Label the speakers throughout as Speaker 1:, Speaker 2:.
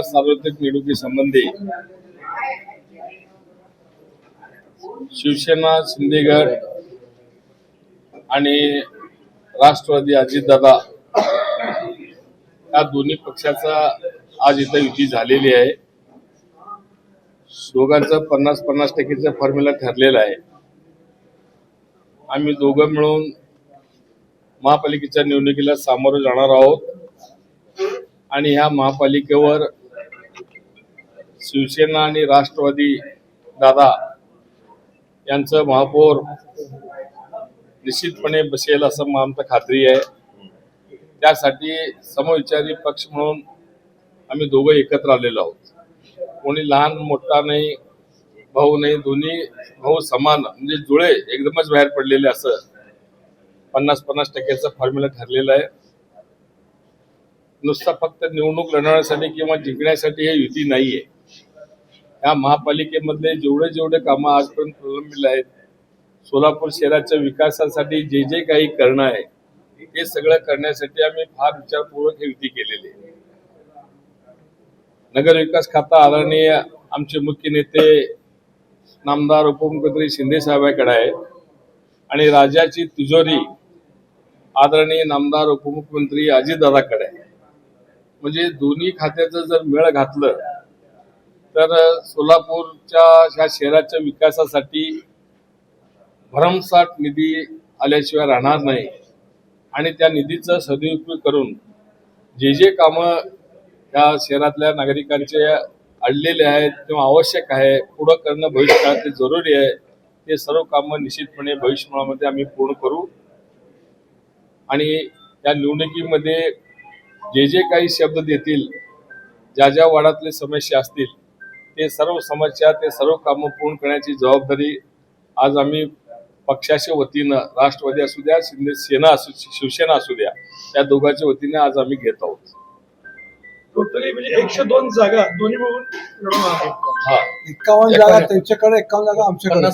Speaker 1: सार्वत्रिक निवडणुकीसंबंधी शिवसेना शिंदेगड आणि राष्ट्रवादी अजितदादा या दोन्ही पक्षाचा आज इथं युती झालेली आहे। दोघांचं 50-50% फॉर्म्युला ठरलेला आहे। आम्ही दोघं मिळून महापालिकेच्या निवडणुकीला सामोरं जाणार आहोत आणि ह्या महापालिकेवर शिवसेना आणि राष्ट्रवादी दादा यांचं महापौर निश्चितपणे बसेल असं आमची खात्री आहे। त्यासाठी समविचारी पक्ष म्हणून आम्ही दोघं एकत्र आलेलो आहोत। कोणी लहान मोठा नाही, भाऊ नाही, दोन्ही भाऊ समान म्हणजे जुळे एकदमच बाहेर पडलेले असं 50-50% फॉर्म्युला ठरलेला आहे। नुसता फक्त निवडणूक लढवण्यासाठी किंवा जिंकण्यासाठी हे युती नाहीये। या महापालिकेमधले जेवढे कामं आजपर्यंत प्रलंबित आहेत, सोलापूर शहराच्या विकासासाठी जे काही करणं आहे ते सगळं करण्यासाठी आम्ही फार विचारपूर्वक ही युती केलेली आहे। नगर विकास खाता आदरणीय आमचे मुख्य नेते नामदार उपमुख्यमंत्री शिंदे साहेबांकडे आहे आणि राज्याची तिजोरी आदरणीय नामदार उपमुख्यमंत्री अजितदादाकडे आहे। म्हणजे दोन्ही खात्याचं जर मेळ घातलं तर सोलापूरच्या ह्या शहराच्या विकासासाठी भरमसाठ निधी आल्याशिवाय राहणार नाही आणि त्या निधीचा सदुपयोग करून जे कामं या शहरातल्या नागरिकांचे अडलेले आहेत किंवा आवश्यक आहे पुढं करणं भविष्यकाळात ते जरुरी आहे, ते सर्व कामं निश्चितपणे भविष्यकाळामध्ये आम्ही पूर्ण करू। आणि या निवडणुकीमध्ये जे काही शब्द देतील, ज्या वार्डातले समस्या असतील ते सर्व समस्या ते सर्व कामं पूर्ण करण्याची जबाबदारी आज आम्ही पक्षाच्या वतीनं राष्ट्रवादी असू द्या शिवसेना असू द्या त्या दोघांच्या वतीने आज आम्ही घेत आहोत।
Speaker 2: टोटली म्हणजे 102 जागा दोन्ही मिळून लढवणार आहेत।
Speaker 3: 51 जागा त्यांच्याकडे, 51 जागा आमच्याकडे,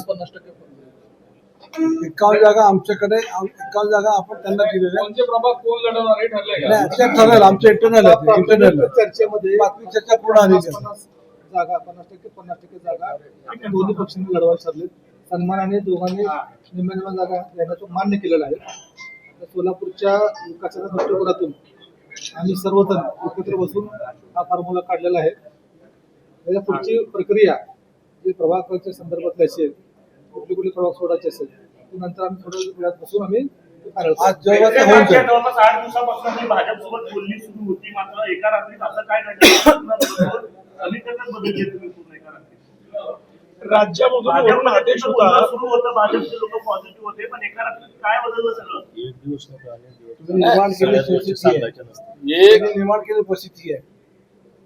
Speaker 3: 51 जागा आमच्याकडे, 51 जागा आपण त्यांना दिलेल्या।
Speaker 2: कोणते प्रभाग कोण लढवणार हे ठरलंय का?
Speaker 3: नाही, ते ठरेल, आमच्या इंटरनल चर्चेमध्ये बातमी चर्चा पूर्ण आली।
Speaker 4: जागा 50% जागा दोन्ही पक्षांनी लढवायला ठरले। सन्मानाने दोघांनी निम्म्या जागा देण्याचं मान्य केलेलं आहे। सोलापूरच्या विकासाच्या दृष्टिकोनातून आम्ही सर्वजण एकत्र बसून हा फॉर्म्युला काढलेला आहे। त्याच्या पुढची प्रक्रिया जी प्रभागाच्या संदर्भातली असेल, कुठले प्रभाग सोडायचे असेल नंतर आम्ही थोड्या वेळात बसून आम्ही
Speaker 5: जवळपास 8 दिवसापासून भाजपसोबत बोलणी सुरू होती, मात्र एका रात्रीत असं काय घडलं समीकरणात बदल घेतले पूर्ण एका रात्रीत
Speaker 2: राज्यामधून आदेश होता
Speaker 5: सुरू होतं, भाजपचे लोक पॉझिटिव्ह होते, पण एका रात्रीत काय बदललं सगळं?
Speaker 3: निर्माण केलेली परिस्थिती आहे।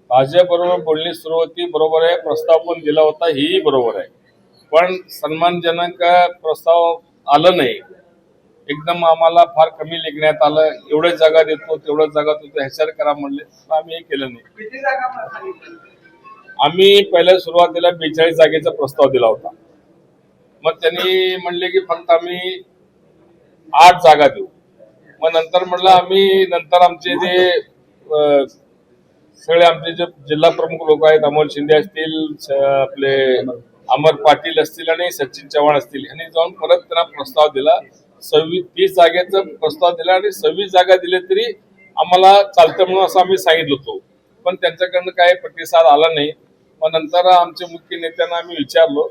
Speaker 1: भाजप बरोबर बोलणी सुरू होती, बरोबर आहे, प्रस्ताव पण दिला होता, ही बरोबर आहे, पण सन्मानजनक प्रस्ताव आलं नाही। एकदम आम्हाला फार कमी लेखण्यात आलं, एवढ्याच जागा देतो तेवढ्याच जागा देतो ह्याच्यावर करा म्हणले, आम्ही हे केलं नाही। आम्ही पहिल्या सुरुवातीला 42 जागेचा प्रस्ताव दिला होता, मग त्यांनी म्हणले की फक्त आम्ही 8 जागा देऊ। मग नंतर म्हटलं आम्ही नंतर आमचे जे सगळे आमचे जे जिल्हा प्रमुख लोक आहेत, अमोल शिंदे असतील, आपले अमर पाटील असतील आणि सचिन चव्हाण असतील, यांनी जाऊन परत त्यांना प्रस्ताव दिला। 30 जागेचा प्रस्ताव दिला आणि 26 जागा दिले तरी आम्हाला चालतं म्हणून असं आम्ही सांगितलं होतो, पण त्यांच्याकडनं काही प्रतिसाद आला नाही। मग नंतर आमचे मुख्य नेत्यांना आम्ही विचारलो,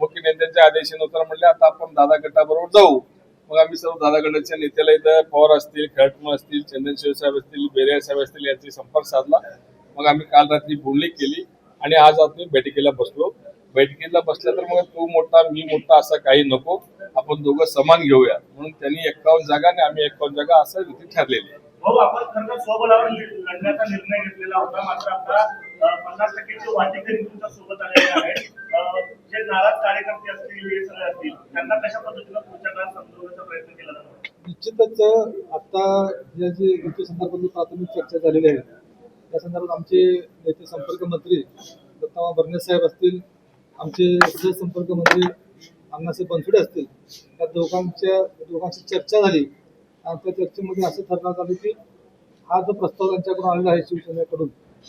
Speaker 1: मुख्य नेत्यांच्या आदेशानुसार म्हणले आता आपण दादा गटाबरोबर जाऊ। मग आम्ही सर्व दादा गटाच्या नेत्याला इथं पवार असतील, खडटम असतील, चंदन शिवसाहेब असतील, बेरिया साहेब असतील यांची संपर्क साधला। मग आम्ही काल रात्री बोलणी केली आणि आज आम्ही बैठकीला बसलो। बैठकीला बसल्या तर मग तू मोठा मी मोठा असं काही नको, आपण दोघं समान घेऊया म्हणून त्यांनी 51 जागा आणि आम्ही 51 जागा असं युती ठरलेली आहे।
Speaker 5: भाऊ, आपण खरं स्वबळावर लढण्याचा निर्णय घेतलेला होता, मात्र आता 50% वाटेकरी तुमच्या सोबत आलेले आहेत। जे नाराज कार्यकर्ते असतील हे सगळे असतील त्यांना कशा पद्धतीने पुढच्या काळात समजवण्याचा प्रयत्न केला जातो?
Speaker 4: निश्चितच आता या जे युती संदर्भातली प्राथमिक चर्चा झालेली आहे त्या संदर्भात आमचे नेते संपर्क मंत्री दत्तामा भरणे साहेब असतील, आमचे सहसंपर्क मंत्री अण्णासाहेब बनसोडे असतील, त्या दोघांची चर्चा झाली आणि त्या चर्चेमध्ये असं ठरवण्यात आलं की हा जो प्रस्ताव त्यांच्याकडून आलेला आहे शिवसेनेकडून,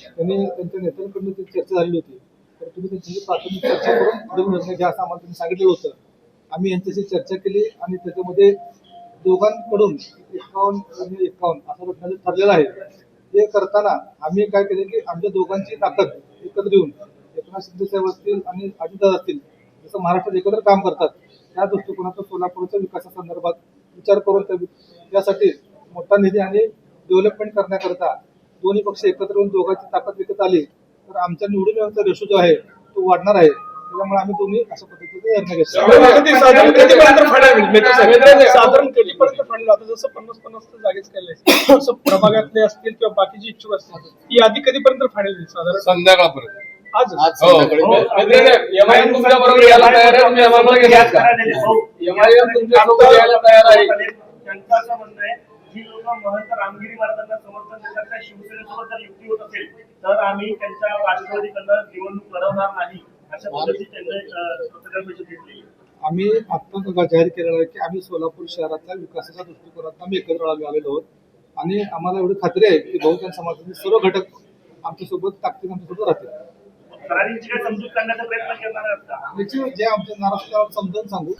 Speaker 4: त्यांच्या नेत्यांकडून ती चर्चा झालेली होती, तर तुम्ही त्यांची प्राथमिक चर्चा करून पुढे निर्णय घ्या असं आम्हाला त्यांनी सांगितलेलं होतं. आम्ही यांच्याशी चर्चा केली आणि त्याच्यामध्ये दोघांकडून 51 आणि 51 असं रचण्याचं ठरलेलं आहे. हे करताना आम्ही काय केलं की आमच्या दोघांची ताकद एकत्र देऊन एकनाथ शिंदे साहेब असतील आणि अजितदादा असतील, जसं महाराष्ट्रात एकत्र काम करतात, त्या दृष्टिकोनातून सोलापूरच्या विकासासंदर्भात विचार करून त्यासाठी मोठा निधी आणि डेव्हलपमेंट करण्याकरता दोन्ही पक्ष एकत्र येऊन दोघांची ताकद विकत आली तर आमच्या निवडून येण्याचा रेशो जो आहे तो वाढणार आहे. त्याच्यामुळे आम्ही दोन्ही अशा पद्धतीने निर्णय घेतला.
Speaker 2: साधारण कधीपर्यंत फायनल होईल? मित्र साहेब, साधारण कधीपर्यंत फायनल? आता जसं 50-50 जागेच केले तसं प्रभागातले असतील किंवा बाकीचे इच्छुक असतील, ही यादी कधीपर्यंत फायनल होईल साधारण?
Speaker 1: संध्याकाळपर्यंत.
Speaker 2: आज
Speaker 1: हो. MIM तुमच्या बरोबर यायला तयार आहे, तुम्ही आम्हाला घ्याल का? MIM तुमच्या सोबत यायला तयार आहे.
Speaker 5: त्यांचं असं म्हणणं आहे जी लोक महंत रामगिरी महाराजांना समर्थन देतात त्या शिवसेनेसोबत जर युती होत असेल तर आम्ही त्यांच्या राष्ट्रवादीकडनं निवडणूक लढवणार नाही अशा पद्धतीने त्यांनी पत्रकार परिषद घेतली.
Speaker 4: आम्ही आता जाहीर केलेलं आहे की आम्ही सोलापूर शहराच्या विकासाच्या दृष्टिकोनातून आम्ही एकत्र आलेलो आहोत आणि आम्हाला एवढी खात्री आहे की बहुजन समाजाचे सर्व घटक आमच्यासोबत ताकदीने आमच्यासोबत राहतील.
Speaker 5: सरांची काय समजूत करण्याचा प्रयत्न करणार आहात का?
Speaker 4: जे आमच्या नाराज समजावून सांगू